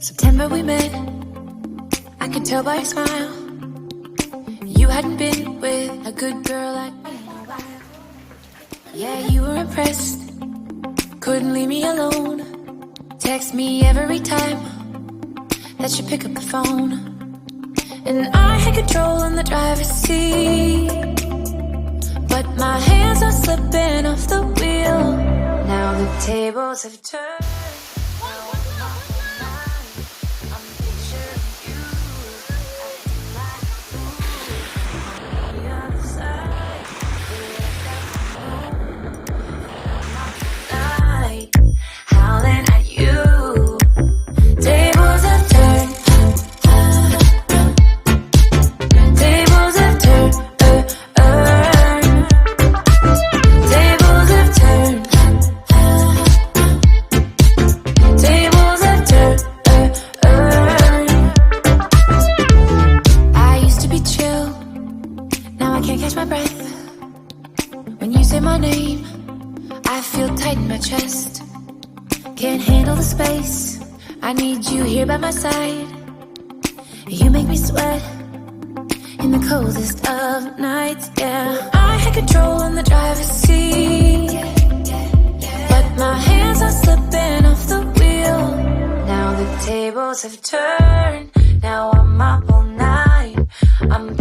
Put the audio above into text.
September we met, I could tell by your smile. You hadn't been with a good girl like me in a while. Yeah, you were impressed, couldn't leave me alone. Text me every time that you pick up the phone. And I had control in the driver's seat, but my hands are slipping off the wheel. Now the tables have turned. I need you here by my side. You make me sweat in the coldest of nights, yeah. I had control in the driver's seat, but my hands are slipping off the wheel. Now the tables have turned. Now I'm up all night. I'm